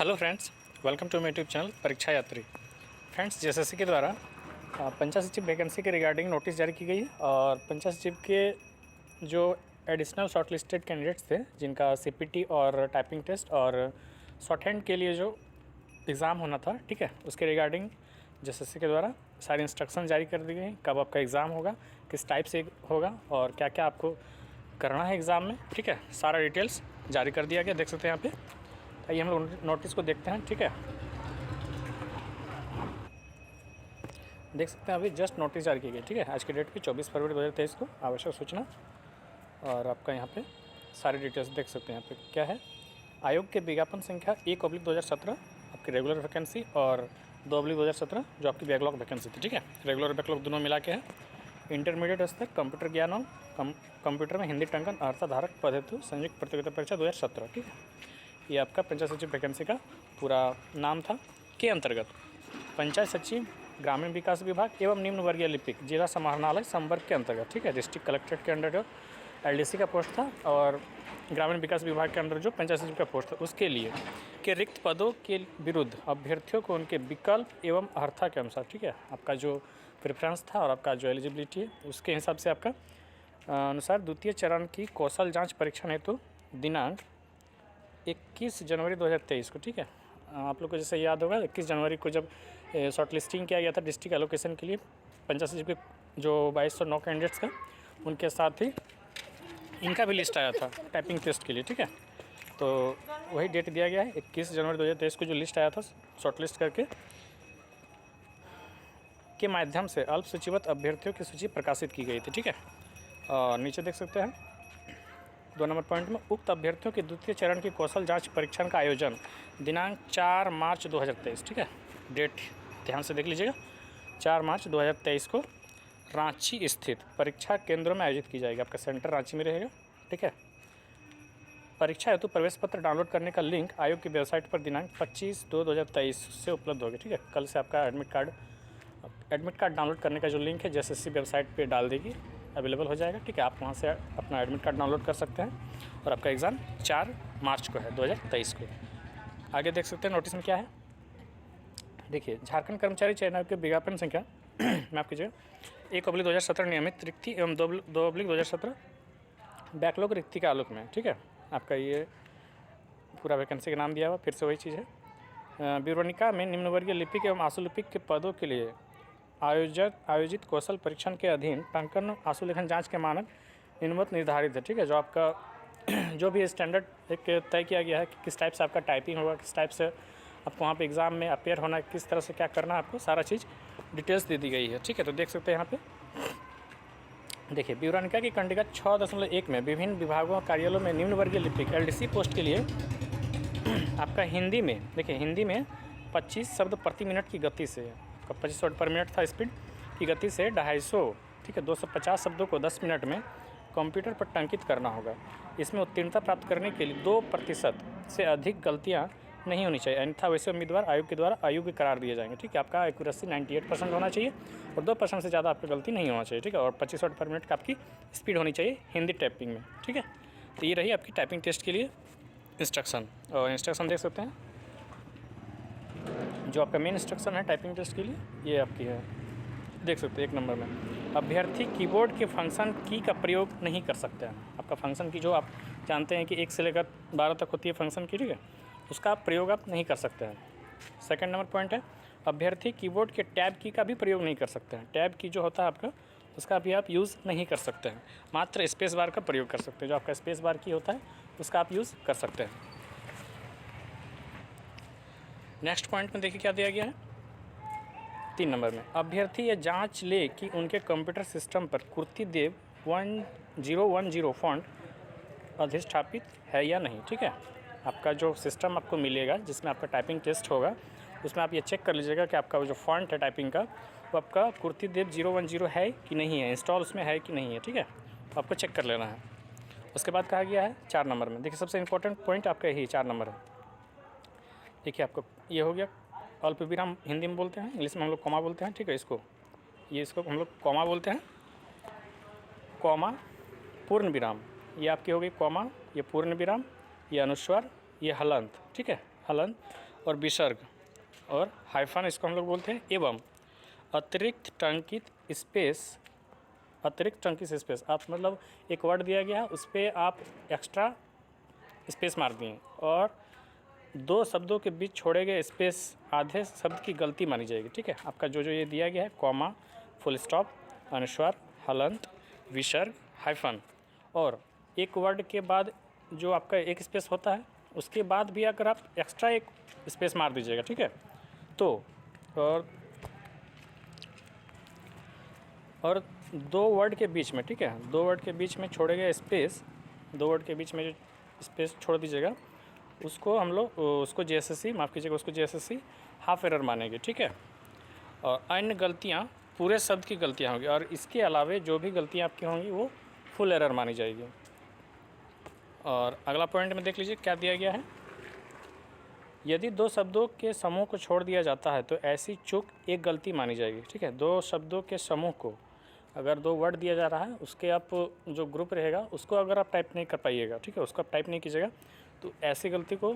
Hello friends, welcome to my YouTube channel Pariksha Yatri. Friends, JSSC के द्वारा पंचायत सचिव वैकेंसी के रिगार्डिंग नोटिस जारी की गई है और पंचायत सचिव के जो एडिशनल शॉर्टलिस्टेड कैंडिडेट्स थे जिनका सीपीटी और टाइपिंग टेस्ट और शॉर्ट हैंड के लिए जो एग्ज़ाम होना था, ठीक है, उसके रिगार्डिंग जेएसएससी के द्वारा सारी इंस्ट्रक्शन जारी कर दी गई। कब आपका एग्ज़ाम होगा, किस टाइप से होगा और क्या क्या आपको करना है एग्ज़ाम में, ठीक है, सारा डिटेल्स जारी कर दिया गया। देख सकते हैं यहाँ पे। आइए हम लोग नोटिस को देखते हैं, ठीक है। देख सकते हैं अभी जस्ट नोटिस जारी की गई, ठीक है, आज की डेट पे 24 फरवरी 2023 को आवश्यक सूचना। और आपका यहाँ पे सारी डिटेल्स देख सकते हैं। यहाँ पे क्या है, आयोग के विज्ञापन संख्या 1/2017 आपकी रेगुलर वैकेंसी और 2/2017 जो आपकी बैकलॉग वैकेंसी थी, ठीक है। रेगुलर बैकलॉग दोनों मिला के है। इंटरमीडिएट स्तर कंप्यूटर ज्ञान और कंप्यूटर में हिंदी टंकन अर्थाधारक पद हेतु संयुक्त प्रतियोगिता परीक्षा 2017, ठीक है। ये आपका पंचायत सचिव वैकेंसी का पूरा नाम था। के अंतर्गत पंचायत सचिव ग्रामीण विकास विभाग एवं निम्न वर्गीय लिपिक जिला समाहरणालय संवर्ग के अंतर्गत, ठीक है। डिस्ट्रिक्ट कलेक्ट्रेट के अंडर जो एलडीसी का पोस्ट था और ग्रामीण विकास विभाग के अंदर जो पंचायत सचिव का पोस्ट था उसके लिए के रिक्त पदों के विरुद्ध अभ्यर्थियों को उनके विकल्प एवं अर्हता के अनुसार, ठीक है, आपका जो प्रेफरेंस था और आपका जो एलिजिबिलिटी है उसके हिसाब से आपका अनुसार द्वितीय चरण की कौशल जाँच परीक्षण हेतु दिनांक 21 जनवरी 2023 को, ठीक है। आप लोग को जैसे याद होगा 21 जनवरी को जब शॉर्ट लिस्टिंग किया गया था डिस्ट्रिक्ट एलोकेशन के लिए पंचायत सचिव के जो 2209 कैंडिडेट्स का, उनके साथ ही इनका भी लिस्ट आया था टाइपिंग टेस्ट के लिए, ठीक है। तो वही डेट दिया गया है 21 जनवरी 2023 को जो लिस्ट आया था शॉर्ट लिस्ट करके के माध्यम से अल्प सूचीबद्ध अभ्यर्थियों की सूची प्रकाशित की गई थी, ठीक है। और नीचे देख सकते हैं 2 नंबर पॉइंट में उक्त अभ्यर्थियों के द्वितीय चरण की कौशल जांच परीक्षण का आयोजन दिनांक 4 मार्च 2023, ठीक है। डेट ध्यान से देख लीजिएगा, 4 मार्च 2023 को रांची स्थित परीक्षा केंद्रों में आयोजित की जाएगी। आपका सेंटर रांची में रहेगा, ठीक है। परीक्षा हेतु प्रवेश पत्र डाउनलोड करने का लिंक आयोग की वेबसाइट पर दिनांक 25/2/2023 से उपलब्ध होगा, ठीक है। कल से आपका एडमिट कार्ड डाउनलोड करने का जो लिंक है जेएसएससी वेबसाइट पर डाल देगी, अवेलेबल हो जाएगा, ठीक है। आप वहाँ से अपना एडमिट कार्ड डाउनलोड कर सकते हैं और आपका एग्ज़ाम 4 मार्च को है 2023 को। आगे देख सकते हैं नोटिस में क्या है। देखिए, झारखंड कर्मचारी चयन आयोग के विज्ञापन संख्या माफ़ कीजिएगा 1/2017 नियमित रिक्ति एवं 2/2017 बैकलॉग रिक्ति के आलोक में, ठीक है। आपका ये पूरा वैकेंसी का नाम दिया हुआ, फिर से वही चीज़ है। ब्यूरोनिका में निम्नवर्गीय लिपिक एवं आशुलिपिक के पदों के लिए आयोजित कौशल परीक्षण के अधीन टंकन आशुलेखन जांच के मानक निम्नवत निर्धारित है, ठीक है। जो आपका जो भी स्टैंडर्ड एक तय किया गया है कि किस टाइप से आपका टाइपिंग होगा, किस टाइप से आपको वहाँ पे एग्ज़ाम में अपेयर होना है, किस तरह से क्या करना है, आपको सारा चीज़ डिटेल्स दे दी गई है, ठीक है। तो देख सकते हैं यहाँ पे देखिए, ब्यूरोनिका की कंडिका 6.1 में विभिन्न विभागों और कार्यालयों में निम्न वर्गीय लिपिक एलडीसी पोस्ट के लिए आपका हिंदी में, देखिए, हिंदी में 25 शब्द प्रति मिनट की गति से, 25 वर्ड पर मिनट था स्पीड की गति से 250, ठीक है, 250 शब्दों को 10 मिनट में कंप्यूटर पर टंकित करना होगा। इसमें उत्तीर्णता प्राप्त करने के लिए 2% से अधिक गलतियां नहीं होनी चाहिए, अन्यथा वैसे उम्मीदवार आयोग के द्वारा अयोग्य करार दिए जाएंगे, ठीक है। आपका एक्यूरेसी 98% होना चाहिए और 2% से ज़्यादा आपका गलती नहीं होना चाहिए, ठीक है। और 25 वर्ड पर मिनट का आपकी स्पीड होनी चाहिए हिंदी टाइपिंग में, ठीक है। तो ये रही आपकी टाइपिंग टेस्ट के लिए इंस्ट्रक्शन। और इंस्ट्रक्शन देख सकते हैं, जो आपका मेन इंस्ट्रक्शन है टाइपिंग टेस्ट के लिए ये आपकी है, देख सकते हैं 1 नंबर में। अभ्यर्थी कीबोर्ड के फंक्शन की का प्रयोग नहीं कर सकते हैं। आपका फंक्शन की जो आप जानते हैं कि 1 से लेकर 12 तक होती है फंक्शन की, ठीक है, उसका प्रयोग आप नहीं कर सकते हैं। 2 नंबर पॉइंट है, अभ्यर्थी कीबोर्ड के टैब की का भी प्रयोग नहीं कर सकते हैं। टैब की जो होता है आपका, उसका भी आप यूज़ नहीं कर सकते हैं, मात्र स्पेस बार का प्रयोग कर सकते हैं। जो आपका स्पेस बार की होता है उसका आप यूज़ कर सकते हैं। नेक्स्ट पॉइंट में देखिए क्या दिया गया है 3 नंबर में, अभ्यर्थी ये जांच ले कि उनके कंप्यूटर सिस्टम पर कुर्तीदेव 1010 फॉन्ट अधिष्ठापित है या नहीं, ठीक है। आपका जो सिस्टम आपको मिलेगा जिसमें आपका टाइपिंग टेस्ट होगा, उसमें आप ये चेक कर लीजिएगा कि आपका जो फॉन्ट है टाइपिंग का वो आपका कुर्तीदेव 010 है कि नहीं है, इंस्टॉल उसमें है कि नहीं है, ठीक है। तो आपको चेक कर लेना है। उसके बाद कहा गया है 4 नंबर में, देखिए सबसे इंपॉर्टेंट पॉइंट आपका यही 4 नंबर है। देखिए आपको ये हो गया अल्प विराम, हिंदी में बोलते हैं, इंग्लिश में हम लोग कॉमा बोलते हैं, ठीक है। इसको हम लोग कॉमा बोलते हैं, कॉमा पूर्ण विराम, ये आपकी हो गई कॉमा, ये पूर्ण विराम, ये अनुस्वार, ये हलंत, ठीक है, हलंत। और विसर्ग और हाइफन, इसको हम लोग बोलते हैं एवं अतिरिक्त टंकित स्पेस। अतिरिक्त टंकित स्पेस, आप मतलब एक वर्ड दिया गया है उस पर आप एक्स्ट्रा स्पेस मार दिए और दो शब्दों के बीच छोड़े गए स्पेस आधे शब्द की गलती मानी जाएगी। ठीक है, आपका जो जो ये दिया गया है कॉमा, फुल स्टॉप, अनुस्वार, हलंत, विसर्ग, हाइफन, और एक वर्ड के बाद जो आपका एक स्पेस होता है उसके बाद भी अगर आप एक्स्ट्रा एक स्पेस मार दीजिएगा, ठीक है, तो और दो वर्ड के बीच में, ठीक है, दो वर्ड के बीच में छोड़े गए स्पेस, दो वर्ड के बीच में जो स्पेस छोड़ दीजिएगा उसको हम लोग उसको जेएसएससी, माफ़ कीजिएगा, उसको जेएसएससी हाफ एरर मानेंगे। ठीक है, और अन्य गलतियाँ पूरे शब्द की गलतियाँ होंगी और इसके अलावे जो भी गलतियाँ आपकी होंगी वो फुल एरर मानी जाएगी। और अगला पॉइंट में देख लीजिए क्या दिया गया है। यदि दो शब्दों के समूह को छोड़ दिया जाता है तो ऐसी चूक एक गलती मानी जाएगी। ठीक है, दो शब्दों के समूह को, अगर दो वर्ड दिया जा रहा है उसके आप जो ग्रुप रहेगा उसको अगर आप टाइप नहीं कर पाइएगा, ठीक है, उसको आप टाइप नहीं कीजिएगा तो ऐसी गलती को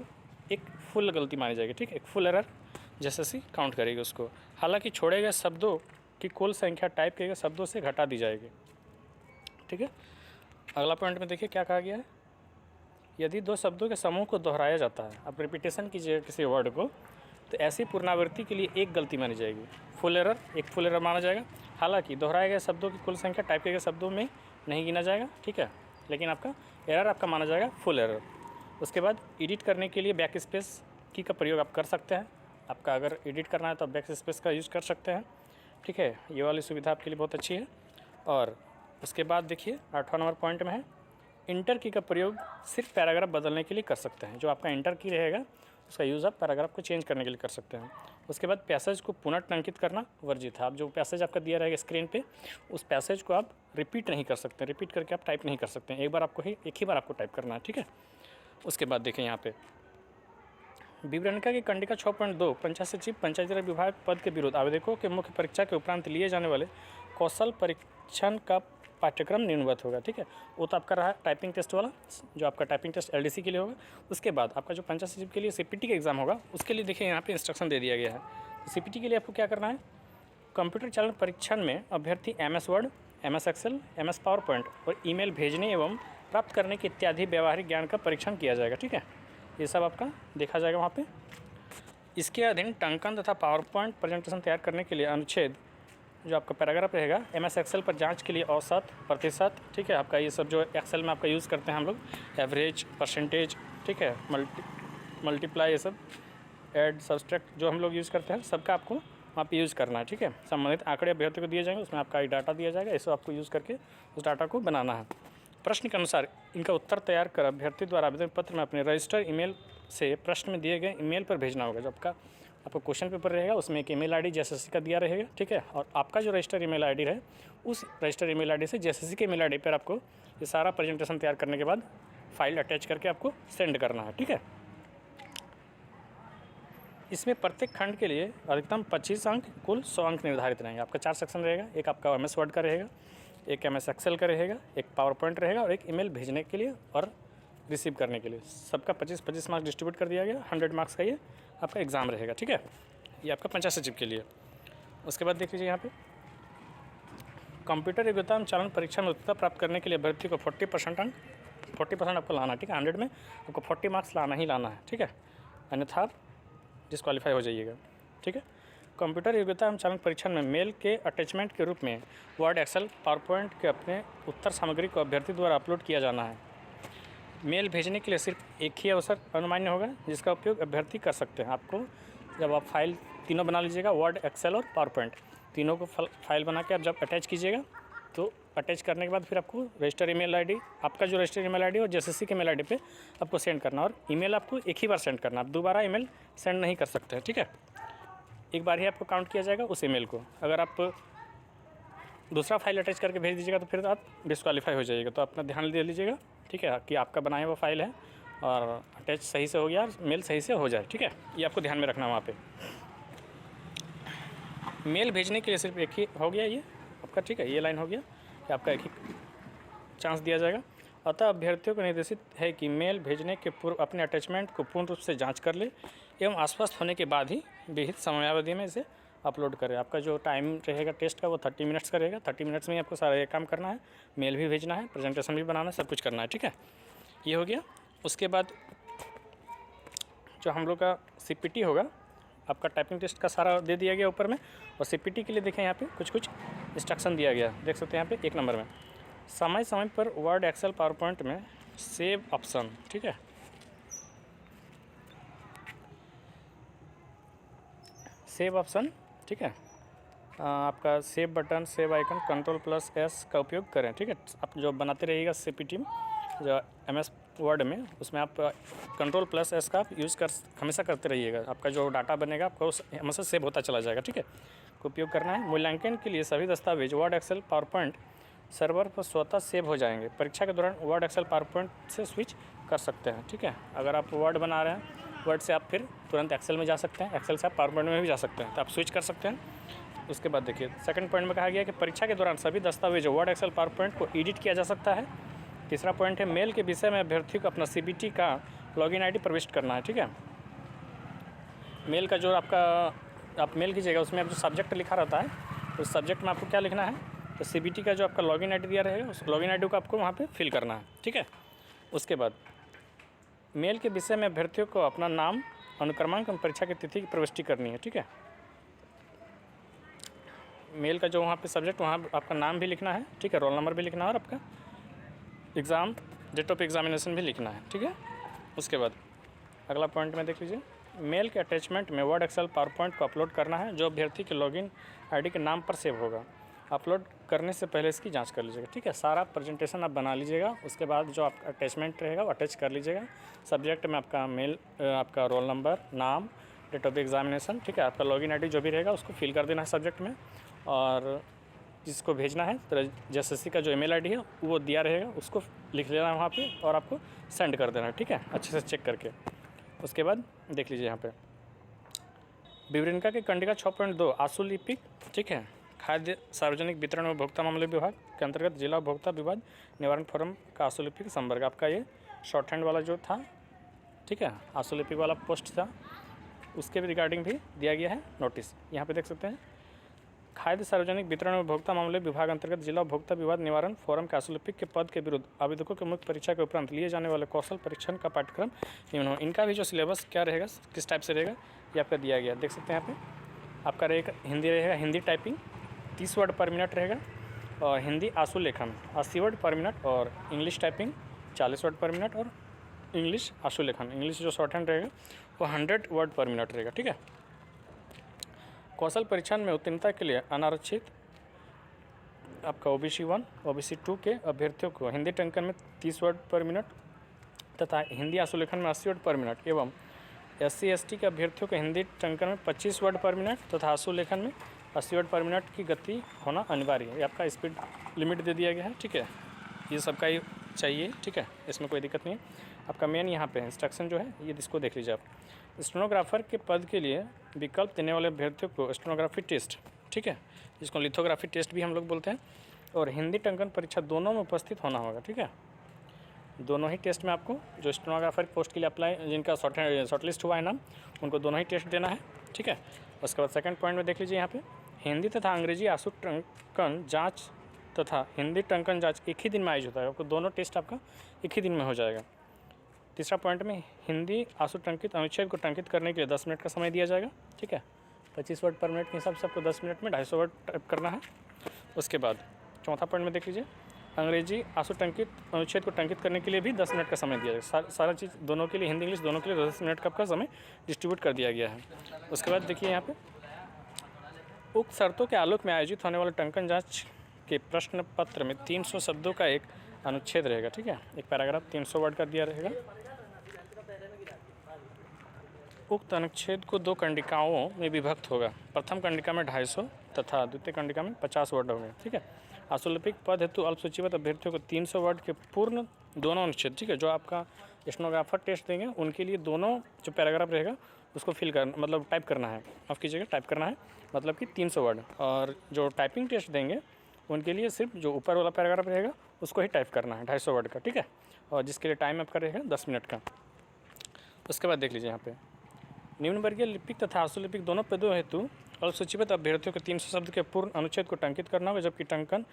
एक फुल गलती मानी जाएगी। ठीक है, एक फुल एरर जैसे काउंट करेगी उसको। हालांकि छोड़े गए शब्दों की कुल संख्या टाइप किए गए शब्दों से घटा दी जाएगी। ठीक है, अगला पॉइंट में देखिए क्या कहा गया है। यदि दो शब्दों के समूह को दोहराया जाता है, आप रिपीटेशन कीजिएगा किसी वर्ड को, तो ऐसी पुनरावृत्ति के लिए एक गलती मानी जाएगी। फुल एरर, एक फुल एरर माना जाएगा। हालांकि दोहराए गए शब्दों की कुल संख्या टाइप किए गए शब्दों में नहीं गिना जाएगा। ठीक है, लेकिन आपका एरर आपका माना जाएगा फुल एरर। उसके बाद एडिट करने के लिए बैक स्पेस की का प्रयोग आप कर सकते हैं। आपका अगर एडिट करना है तो आप बैक स्पेस का यूज़ कर सकते हैं। ठीक है, ये वाली सुविधा आपके लिए बहुत अच्छी है। और उसके बाद देखिए 8वां नंबर पॉइंट में है, इंटर की का प्रयोग सिर्फ पैराग्राफ बदलने के लिए कर सकते हैं। जो आपका इंटर की रहेगा उसका यूज़ आप पैराग्राफ को चेंज करने के लिए कर सकते हैं। उसके बाद पैसेज को पुनर्टंकित करना वर्जित है। आप जो पैसेज आपका दिया रहेगा स्क्रीन पे, उस पैसेज को आप रिपीट नहीं कर सकते, रिपीट करके आप टाइप नहीं कर सकते हैं। एक ही बार आपको टाइप करना है। ठीक है, उसके बाद देखें यहाँ पे विवरणिका की कंडिका 6.2 पंचायत सचिव पंचायती राज विभाग पद के विरुद्ध आवेदकों के मुख्य परीक्षा के उपरांत लिए जाने वाले कौशल परीक्षण का पाठ्यक्रम निम्नवत होगा। ठीक है, वो तो आपका रहा टाइपिंग टेस्ट वाला, जो आपका टाइपिंग टेस्ट एलडीसी के लिए होगा। उसके बाद आपका जो पंचायत सचिव के लिए सीपीटी का एग्जाम होगा उसके लिए देखिए यहाँ पे इंस्ट्रक्शन दे दिया गया है। तो सीपीटी के लिए आपको क्या करना है, कंप्यूटर चालन परीक्षण में अभ्यर्थी MS word, MS excel, MS PowerPoint और ईमेल भेजने एवं प्राप्त करने के इत्यादि व्यावहारिक ज्ञान का परीक्षण किया जाएगा। ठीक है, ये सब आपका देखा जाएगा वहाँ पे। इसके अधीन टंकन तथा पावर पॉइंट प्रेजेंटेशन तैयार करने के लिए अनुच्छेद जो आपका पैराग्राफ रहेगा MS एक्सेल पर जांच के लिए औसत, प्रतिशत, ठीक है, आपका ये सब जो एक्सेल में आपका यूज़ करते हैं हम लोग, एवरेज, परसेंटेज, ठीक है, मल्टीप्लाई, ये सब ऐड, सब्सट्रैक्ट जो हम लोग यूज़ करते हैं सबका आपको वहाँ पे यूज़ करना है। ठीक है, संबंधित आंकड़े अभ्यर्थी को दिए जाएंगे, उसमें आपका एक डाटा दिया जाएगा, इसको आपको यूज़ करके उस डाटा को बनाना है। प्रश्न के अनुसार इनका उत्तर तैयार कर अभ्यर्थी द्वारा आवेदन पत्र में अपने रजिस्टर ईमेल से प्रश्न में दिए गए ईमेल पर भेजना होगा। जो आपका क्वेश्चन पेपर रहेगा उसमें एक ईमेल आईडी जेएसएससी का दिया रहेगा। ठीक है, और आपका जो रजिस्टर ईमेल आईडी है उस रजिस्टर ईमेल आईडी से जेएसएससी के ईमेल आईडी पर आपको ये सारा प्रेजेंटेशन तैयार करने के बाद फाइल अटैच करके आपको सेंड करना है। ठीक है, इसमें प्रत्येक खंड के लिए अधिकतम 25 अंक, कुल 100 अंक निर्धारित रहेंगे। आपका 4 सेक्शन रहेगा, एक आपका MS वर्ड का रहेगा, एक MS एक्सेल का रहेगा, एक पावर पॉइंट रहेगा और एक ईमेल भेजने के लिए और रिसीव करने के लिए। सबका 25-25 मार्क्स डिस्ट्रीब्यूट कर दिया गया। 100 मार्क्स का ये आपका एग्ज़ाम रहेगा। ठीक है, ये आपका पंचायत सचिव के लिए। उसके बाद देख लीजिए यहाँ पे कंप्यूटर योग्यता एवं चालन परीक्षा में उत्तीर्णता प्राप्त करने के लिए अभ्यर्थी को 40% अंक, 40% आपको लाना है। ठीक है, 100 में आपको 40 मार्क्स लाना ही लाना है। ठीक है, अन्यथा आप डिस्क्वालीफाई हो जाइएगा। ठीक है, कंप्यूटर योग्यता एवं चालन परीक्षण में मेल के अटैचमेंट के रूप में वर्ड, एक्सेल, पावर पॉइंट के अपने उत्तर सामग्री को अभ्यर्थी द्वारा अपलोड किया जाना है। मेल भेजने के लिए सिर्फ एक ही अवसर अनुमान्य होगा जिसका उपयोग अभ्यर्थी कर सकते हैं। आपको जब आप फाइल तीनों बना लीजिएगा, वर्ड, एक्सेल और पावर पॉइंट तीनों को फाइल बना के आप जब अटैच कीजिएगा तो अटैच करने के बाद फिर आपको रजिस्टर ईमेल आईडी, आपका जो रजिस्टर ईमेल आईडी और जेएसएससी के ईमेल आईडी पे आपको सेंड करना, और ईमेल आपको एक ही बार सेंड करना, आप दोबारा ईमेल सेंड नहीं कर सकते हैं। ठीक है, एक बार ही आपको काउंट किया जाएगा उस ईमेल को। अगर आप दूसरा फाइल अटैच करके भेज दीजिएगा तो फिर आप डिस्क्वालीफाई हो जाइएगा। तो अपना ध्यान दे लीजिएगा। ठीक है, कि आपका बनाया हुआ फाइल है और अटैच सही से हो गया, मेल सही से हो जाए। ठीक है, ये आपको ध्यान में रखना वहाँ पे। मेल भेजने के लिए सिर्फ एक ही हो गया ये आपका। ठीक है, ये लाइन हो गया कि आपका एक ही चांस दिया जाएगा। अतः अभ्यर्थियों को निर्देशित है कि मेल भेजने के पूर्व अपने अटैचमेंट को पूर्ण रूप से जांच कर ले एवं आश्वस्त होने के बाद ही विहित समयावधि में इसे अपलोड करें। आपका जो टाइम रहेगा टेस्ट का वो 30 मिनट्स का रहेगा। 30 मिनट्स में ही आपको सारा ये काम करना है, मेल भी भेजना है, प्रेजेंटेशन भी बनाना है, सब कुछ करना है, ठीक है। ये हो गया। उसके बाद जो हम लोग का CPT होगा, आपका टाइपिंग टेस्ट का सारा दे दिया गया ऊपर में। और CPT के लिए देखें यहाँ पे कुछ कुछ इंस्ट्रक्शन दिया गया, देख सकते हैं यहाँ पे 1 नंबर में समय समय पर वर्ड, एक्सेल, पावर पॉइंट में सेव ऑप्शन, ठीक है, सेव ऑप्शन, ठीक है। आपका save button, save icon, Ctrl+S का उपयोग करें, ठीक है। आप जो बनाते रहिएगा CPT में, जो MS वर्ड में, उसमें आप Ctrl+S का यूज़ हमेशा करते रहिएगा। आपका जो डाटा बनेगा आपका उस हमेशा सेव होता चला जाएगा, ठीक है। का उपयोग करना है। मूल्यांकन के लिए सभी दस्तावेज word, excel, PowerPoint server पर स्वतः सेव हो जाएंगे। परीक्षा के दौरान वर्ड, एक्सेल, पावर पॉइंट से स्विच कर सकते हैं, ठीक है। अगर आप वर्ड बना रहे हैं, वर्ड से आप फिर तुरंत एक्सेल में जा सकते हैं, एक्सेल से आप पावर पॉइंट में भी जा सकते हैं, तो आप स्विच कर सकते हैं। उसके बाद देखिए सेकंड पॉइंट में कहा गया कि परीक्षा के दौरान सभी दस्तावेज वर्ड, एक्सेल, पावर पॉइंट को एडिट किया जा सकता है। तीसरा पॉइंट है मेल के विषय में अभ्यर्थी को अपना CBT का लॉगिन ID प्रविष्ट करना है, ठीक है। मेल का जो आपका आप मेल कीजिएगा उसमें आप जो सब्जेक्ट लिखा रहता है, उस सब्जेक्ट में आपको क्या लिखना है, तो CBT का जो आपका लॉगिन ID दिया रहेगा उस लॉगिन ID को आपको वहाँ पे फिल करना है, ठीक है। उसके बाद मेल के विषय में अभ्यर्थियों को अपना नाम, अनुक्रमांक एवं परीक्षा की तिथि की प्रविष्टि करनी है, ठीक है। मेल का जो वहाँ पे सब्जेक्ट, वहाँ आपका नाम भी लिखना है, ठीक है, रोल नंबर भी लिखना है और आपका एग्ज़ाम, डेट ऑफ एग्जामिनेशन भी लिखना है, ठीक है। उसके बाद अगला पॉइंट में देख लीजिए, मेल के अटैचमेंट में वर्ड, एक्सेल, पावर पॉइंट को अपलोड करना है जो अभ्यर्थी के लॉगिन ID के नाम पर सेव होगा। अपलोड करने से पहले इसकी जांच कर लीजिएगा, ठीक है। सारा प्रेजेंटेशन आप बना लीजिएगा, उसके बाद जो आपका अटैचमेंट रहेगा वो अटैच कर लीजिएगा। सब्जेक्ट में आपका मेल, आपका रोल नंबर, नाम, डेट ऑफ एग्जामिनेशन, ठीक है, आपका लॉगिन ID जो भी रहेगा उसको फिल कर देना है सब्जेक्ट में। और जिसको भेजना है तो JSSC का जो email ID है वो दिया रहेगा, उसको लिख लेना है वहाँ पे और आपको सेंड कर देना है, ठीक है, अच्छे से चेक करके। उसके बाद देख लीजिए यहाँ पे विवरणिका के कंडिका 6.2 आशु लिपिक, ठीक है, खाद्य सार्वजनिक वितरण एवं उपभोक्ता मामले विभाग के अंतर्गत जिला उपभोक्ता विवाद निवारण फोरम का आशु लिपिक संवर्ग, आपका ये शॉर्ट हैंड वाला जो था, ठीक है, आशु लिपिक वाला पोस्ट था, उसके भी रिगार्डिंग भी दिया गया है नोटिस। यहाँ पे देख सकते हैं खाद्य सार्वजनिक वितरण एवं उपभोक्ता मामले विभाग अंतर्गत जिला उपभोक्ता विवाद निवारण फोरम के आशु लिपिक के पद के विरुद्ध आवेदकों के मुख्य परीक्षा के उपरांत लिए जाने वाले कौशल परीक्षण का पाठ्यक्रम निम्न हो। इनका भी जो सिलेबस क्या रहेगा, किस टाइप से रहेगा, ये आपका दिया गया, देख सकते हैं यहाँ पे। आपका रहेगा हिंदी, रहेगा हिंदी टाइपिंग 30 वर्ड पर मिनट रहेगा, और हिंदी आशु लेखन 80 वर्ड पर मिनट, और इंग्लिश टाइपिंग 40 वर्ड पर मिनट, और इंग्लिश आशु लेखन, इंग्लिश जो शॉर्ट हैंड रहेगा वो 100 वर्ड पर मिनट रहेगा, ठीक है। कौशल परीक्षण में उत्तीर्णता के लिए अनारक्षित आपका OBC 1, OBC 2 के अभ्यर्थियों को हिंदी टंकन में 30 वर्ड पर मिनट तथा हिंदी आशुलेखन में 80 वर्ड पर मिनट, एवं SC ST के अभ्यर्थियों को हिंदी टंकन में 25 वर्ड पर मिनट तथा आशुलेखन में 80 वर्ड पर मिनट की गति होना अनिवार्य है। ये आपका स्पीड लिमिट दे दिया गया है, ठीक है, ये सबका ही चाहिए, ठीक है, इसमें कोई दिक्कत नहीं है। आपका मेन यहाँ पे इंस्ट्रक्शन जो है ये इसको देख लीजिए आप। स्टेनोग्राफर के पद के लिए विकल्प देने वाले अभ्यर्थियों को स्टेनोग्राफी टेस्ट, ठीक है, जिसको लिथोग्राफी टेस्ट भी हम लोग बोलते हैं, और हिंदी टंकन परीक्षा दोनों में उपस्थित होना होगा, ठीक है। दोनों ही टेस्ट में आपको जो स्टेनोग्राफर पोस्ट के लिए अप्लाई, जिनका शॉर्टलिस्ट हुआ है नाम, उनको दोनों ही टेस्ट देना है, ठीक है। उसके बाद सेकंड पॉइंट में देख लीजिए यहाँ पे हिंदी तथा अंग्रेजी आशु टंकन जाँच तथा हिंदी टंकन जाँच एक ही दिन में आयोजित होता है, आपको दोनों टेस्ट आपका एक ही दिन में हो जाएगा। तीसरा पॉइंट में हिंदी आशु टंकित अनुच्छेद को टंकित करने के लिए 10 मिनट का समय दिया जाएगा, ठीक है, 25 वर्ड पर मिनट के हिसाब से आपको 10 मिनट में 250 वर्ड टाइप करना है। उसके बाद चौथा पॉइंट में देख लीजिए अंग्रेजी आशु टंकित अनुच्छेद को टंकित करने के लिए भी 10 मिनट का समय दिया जाएगा। सारा चीज़ दोनों के लिए, हिंदी इंग्लिश दोनों के लिए 10 मिनट का आपका समय डिस्ट्रीब्यूट कर दिया गया है। उसके बाद देखिए यहाँ पे उक्त शर्तों के आलोक में आयोजित होने वाले टंकन जाँच के प्रश्न पत्र में 300 शब्दों का एक अनुच्छेद रहेगा, ठीक है, एक पैराग्राफ 300 वर्ड का दिया रहेगा। उक्त अनुच्छेद को 2 कंडिकाओं में विभक्त होगा, प्रथम कंडिका में 250 तथा द्वितीय कंडिका में 50 वर्ड होंगे, ठीक है। आशुलिपिक पद हेतु अल्पसूचीबद्ध अभ्यर्थियों को 300 वर्ड के पूर्ण दोनों अनुच्छेद, ठीक है, जो आपका स्टेनोग्राफर टेस्ट देंगे उनके लिए दोनों जो पैराग्राफ रहेगा उसको फिल करना, मतलब टाइप करना है, माफ़ कीजिएगा, टाइप करना है, मतलब कि 300 वर्ड, और जो टाइपिंग टेस्ट देंगे उनके लिए सिर्फ जो ऊपर वाला पैराग्राफ रहेगा उसको ही टाइप करना है 250 वर्ड का, ठीक है। और जिसके लिए टाइम आपका रहेगा 10 मिनट का। उसके बाद देख लीजिए यहाँ पे, निम्न वर्गीय लिपिक तथा आशुलिपिक दोनों पदों हेतु अल्पसूचिबद्ध अभ्यर्थियों के 300 शब्द के पूर्ण अनुच्छेद को टंकित करना होगा, जबकि टंकन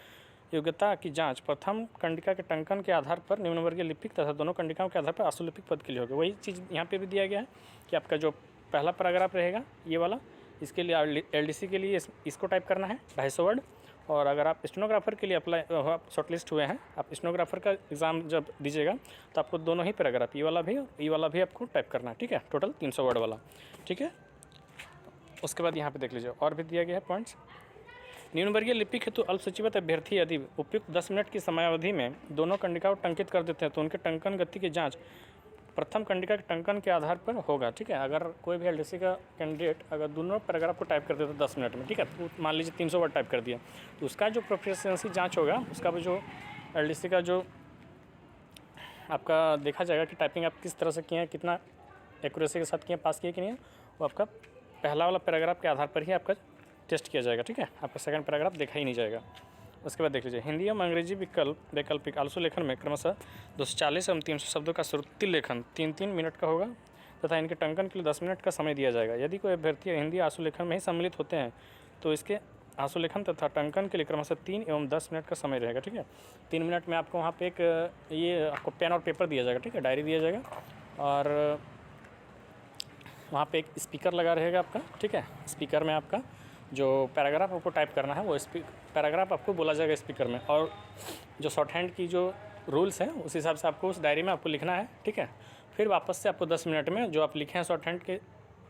योग्यता की जांच प्रथम कंडिका के टंकन के आधार पर निम्न वर्गीय लिपिक तथा दोनों कंडिकाओं के आधार पर आशुलिपिक पद के लिए होगा। वही चीज़ यहाँ पे भी दिया गया है कि आपका जो पहला पैराग्राफ रहेगा ये वाला, इसके लिए LDC के लिए इसको टाइप करना है 250 वर्ड। और अगर आप स्टेनोग्राफर के लिए अप्लाई शॉर्टलिस्ट हुए हैं, आप स्टेनोग्राफर का एग्ज़ाम जब दीजिएगा तो आपको दोनों ही पैराग्राफ, ये वाला भी आपको टाइप करना है, ठीक है, टोटल 300 वर्ड वाला, ठीक है। उसके बाद यहाँ पे देख लीजिए और भी दिया गया है पॉइंट्स। निम्न वर्गीय लिपिक हेतु अल्पसूचिबद्ध अभ्यर्थी यदि उपयुक्त 10 मिनट की समयावधि में दोनों कंडिकाओं टंकित कर देते हैं तो उनके टंकन गति की जाँच प्रथम कंडिका के टंकन के आधार पर होगा, ठीक है। अगर कोई भी LDC का कैंडिडेट अगर दोनों पैराग्राफ को टाइप कर देता है 10 मिनट में, ठीक है, तो मान लीजिए 300 वर्ड टाइप कर दिया, तो उसका जो प्रोफिशिएंसी जांच होगा, उसका भी जो LDC का जो आपका देखा जाएगा कि टाइपिंग आप किस तरह से किए हैं, कितना एक्यूरेसी के साथ किए, पास किए कि नहीं, वो आपका पहला वाला पैराग्राफ के आधार पर ही आपका टेस्ट किया जाएगा, ठीक है। आपका सेकंड पैराग्राफ देखा ही नहीं जाएगा। उसके बाद देख लीजिए, हिंदी एवं अंग्रेजी वैकल्पिक आलसू लेखन में क्रमशः 240 एवं 300 शब्दों का श्रुति लेखन 3-3 मिनट का होगा तथा इनके टंकन के लिए 10 मिनट का समय दिया जाएगा। यदि कोई अभ्यर्थी हिंदी आंसू लेखन में ही सम्मिलित होते हैं तो इसके आंसू लेखन तथा टंकन के लिए क्रमशः 3 एवं 10 मिनट का समय रहेगा, ठीक है। 3 मिनट में आपको वहाँ पे एक ये आपको पेन और पेपर दिया जाएगा, ठीक है, डायरी दिया जाएगा, और वहाँ पे एक स्पीकर लगा रहेगा आपका, ठीक है। स्पीकर में आपका जो पैराग्राफ आपको टाइप करना है वो पैराग्राफ आपको बोला जाएगा स्पीकर में, और जो शॉर्ट हैंड की जो रूल्स हैं उस हिसाब से आपको उस डायरी में आपको लिखना है, ठीक है। फिर वापस से आपको 10 मिनट में जो आप लिखे हैं शॉर्ट हैंड के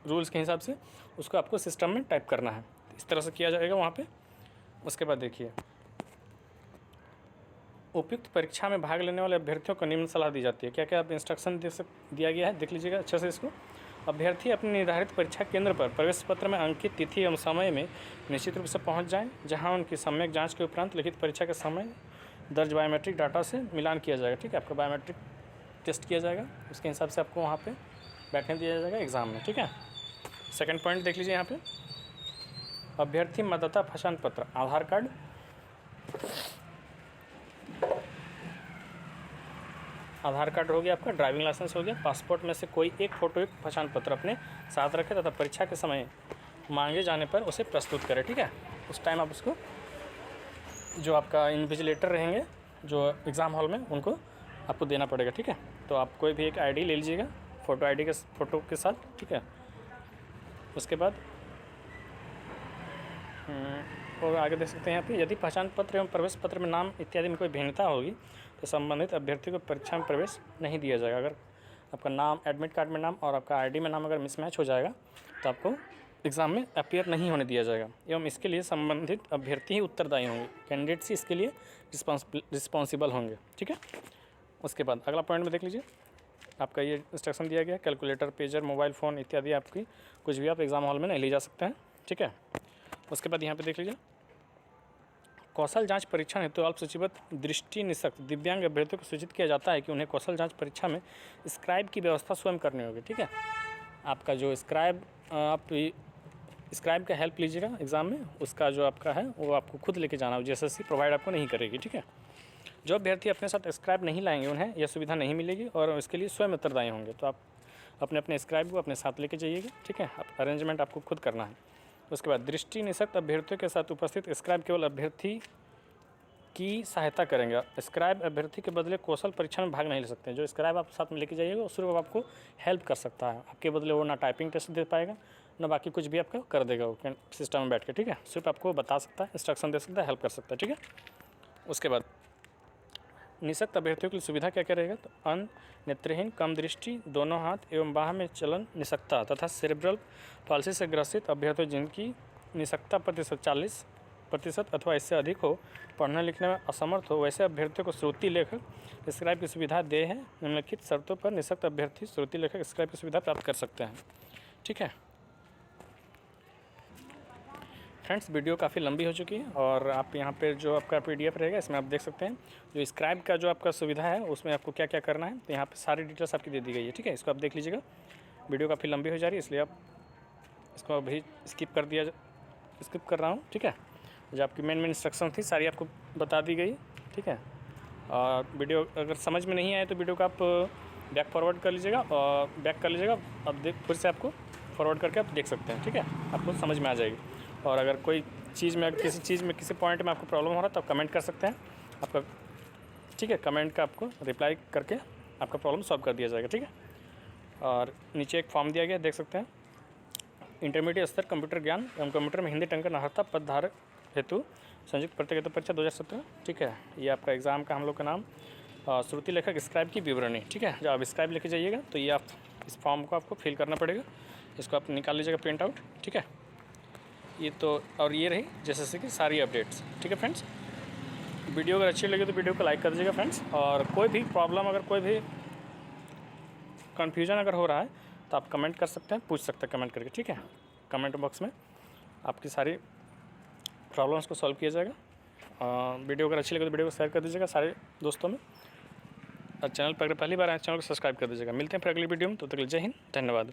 रूल्स के हिसाब से उसको आपको सिस्टम में टाइप करना है। इस तरह से किया जाएगा वहाँ पे। उसके बाद देखिए, उपयुक्त परीक्षा में भाग लेने वाले अभ्यर्थियों को निम्न सलाह दी जाती है। क्या क्या आप इंस्ट्रक्शन दिया गया है, देख लीजिएगा अच्छे से इसको। अभ्यर्थी अपने निर्धारित परीक्षा केंद्र पर प्रवेश पत्र में अंकित तिथि एवं समय में निश्चित रूप से पहुंच जाएं, जहां उनकी सम्यक जांच के उपरांत लिखित परीक्षा के समय दर्ज बायोमेट्रिक डाटा से मिलान किया जाएगा, ठीक है। आपका बायोमेट्रिक टेस्ट किया जाएगा, उसके हिसाब से आपको वहाँ पे बैठने दिया जाएगा एग्ज़ाम में, ठीक है। सेकंड पॉइंट देख लीजिए यहाँ पे, अभ्यर्थी मतदाता पहचान पत्र, आधार कार्ड, आधार कार्ड हो गया, आपका ड्राइविंग लाइसेंस हो गया, पासपोर्ट में से कोई एक फोटोयुक्त पहचान पत्र अपने साथ रखें तथा परीक्षा के समय मांगे जाने पर उसे प्रस्तुत करें, ठीक है। उस टाइम आप उसको जो आपका इन्विजिलेटर रहेंगे जो एग्ज़ाम हॉल में उनको आपको देना पड़ेगा, ठीक है। तो आप कोई भी एक ID ले लीजिएगा फ़ोटो के साथ, ठीक है। उसके बाद और आगे देख सकते हैं यहाँ पे, यदि पहचान पत्र एवं प्रवेश पत्र में नाम इत्यादि में कोई भिन्नता होगी तो संबंधित अभ्यर्थी को परीक्षा में प्रवेश नहीं दिया जाएगा। अगर आपका नाम एडमिट कार्ड में नाम और आपका ID में नाम अगर मिसमैच हो जाएगा तो आपको एग्ज़ाम में अपीयर नहीं होने दिया जाएगा, एवं इसके लिए संबंधित अभ्यर्थी ही उत्तरदायी होंगे, कैंडिडेट्स ही इसके लिए रिस्पॉन्सिबल होंगे, ठीक है। उसके बाद अगला पॉइंट में देख लीजिए, आपका ये इंस्ट्रक्शन दिया गया, कैलकुलेटर, पेजर, मोबाइल फ़ोन इत्यादि आपकी कुछ भी आप एग्ज़ाम हॉल में नहीं ले जा सकते हैं, ठीक है। उसके बाद यहाँ पे देख लीजिए, कौशल जांच परीक्षण हेतु अल्पसूचिबद्ध दृष्टि निषक्त दिव्यांग अभ्यर्थियों को सूचित किया जाता है कि उन्हें कौशल जांच परीक्षा में स्क्राइब की व्यवस्था स्वयं करनी होगी, ठीक है। आपका जो स्क्राइब आप स्क्राइब का हेल्प लीजिएगा एग्ज़ाम में, उसका जो आपका है वो आपको खुद लेके जाना हो, JSSC प्रोवाइड आपको नहीं करेगी, ठीक है। जो अभ्यर्थी अपने साथ स्क्राइब नहीं लाएंगे उन्हें यह सुविधा नहीं मिलेगी और इसके लिए स्वयं उत्तरदायी होंगे। तो आप अपने स्क्राइब को अपने साथ लेके जाइएगा, ठीक है। अरेंजमेंट आपको खुद करना है। उसके बाद दृष्टि निषक्त अभ्यर्थियों के साथ उपस्थित स्क्राइब केवल अभ्यर्थी की सहायता करेंगे। स्क्राइब अभ्यर्थी के बदले कौशल परीक्षा में भाग नहीं ले सकते हैं। जो स्क्राइब आप साथ में लेके जाइएगा सिर्फ आपको हेल्प कर सकता है, आपके बदले वो ना टाइपिंग टेस्ट दे पाएगा ना बाकी कुछ भी आपका कर देगा वो सिस्टम में बैठ के, ठीक है। सिर्फ आपको बता सकता है, इंस्ट्रक्शन दे सकता है, हेल्प कर सकता है, ठीक है। उसके बाद निषक्त अभ्यर्थियों की सुविधा क्या क्या रहेगा, तो अंध, नेत्रहीन, कम दृष्टि, दोनों हाथ एवं बाह में चलन निषक्ता तथा सेरेब्रल पाल्सी से ग्रसित अभ्यर्थी जिनकी निषक्ता प्रतिशत 40% अथवा इससे अधिक हो, पढ़ने लिखने में असमर्थ हो, वैसे अभ्यर्थियों को श्रुति लेखक स्क्राइब की सुविधा दे है। निम्नलिखित शर्तों पर निषक्त अभ्यर्थी श्रुति लेखक स्क्राइब की सुविधा प्राप्त कर सकते हैं, ठीक है। फ्रेंड्स, वीडियो काफ़ी लंबी हो चुकी है और आप यहाँ पे जो आपका PDF रहेगा इसमें आप देख सकते हैं जो स्क्राइब का जो आपका सुविधा है उसमें आपको क्या क्या करना है। तो यहाँ पे सारी डिटेल्स आपकी दे दी गई है, ठीक है। इसको आप देख लीजिएगा, वीडियो काफ़ी लंबी हो जा रही है इसलिए आप इसको अभी स्किप कर रहा हूँ, ठीक है। जो आपकी मेन इंस्ट्रक्शन थी सारी आपको बता दी गई, ठीक है। और वीडियो अगर समझ में नहीं आए तो वीडियो को आप बैक फॉरवर्ड कर लीजिएगा और बैक कर लीजिएगा। अब फिर से आपको फॉरवर्ड करके आप देख सकते हैं, ठीक है, आपको समझ में आ जाएगी। और अगर कोई चीज़ में किसी चीज़ में किसी पॉइंट में आपको प्रॉब्लम हो रहा है तो आप कमेंट कर सकते हैं आपका, ठीक है, कमेंट का आपको रिप्लाई करके आपका प्रॉब्लम सॉल्व कर दिया जाएगा, ठीक है। और नीचे एक फॉर्म दिया गया देख सकते हैं, इंटरमीडिएट स्तर कंप्यूटर ज्ञान एवं कंप्यूटर में हिंदी टंकन अर्हता पदधारक हेतु संयुक्त प्रतियोगिता परीक्षा 2017, ठीक है। ये आपका एग्ज़ाम का हम लोग का नाम श्रुति लेखक स्क्राइब की विवरणी, ठीक है। जब आप स्क्राइब लेके जाइएगा तो ये आप इस फॉर्म को आपको फिल करना पड़ेगा, इसको आप निकाल लीजिएगा प्रिंट आउट, ठीक है। ये तो और ये रही जैसे कि सारी अपडेट्स, ठीक है फ्रेंड्स। वीडियो अगर अच्छी लगी तो वीडियो को लाइक कर दीजिएगा फ्रेंड्स। और कोई भी प्रॉब्लम अगर कोई भी कन्फ्यूजन अगर हो रहा है तो आप कमेंट कर सकते हैं, पूछ सकते हैं कमेंट करके, ठीक है। कमेंट बॉक्स में आपकी सारी प्रॉब्लम्स को सॉल्व किया जाएगा। वीडियो अगर अच्छी लगे तो वीडियो को शेयर कर दीजिएगा सारे दोस्तों में। और चैनल पर अगर पहली बार आए चैनल को सब्सक्राइब कर दीजिएगा। मिलते हैं फिर अगली वीडियो में, तो तक के लिए जय हिंद, धन्यवाद।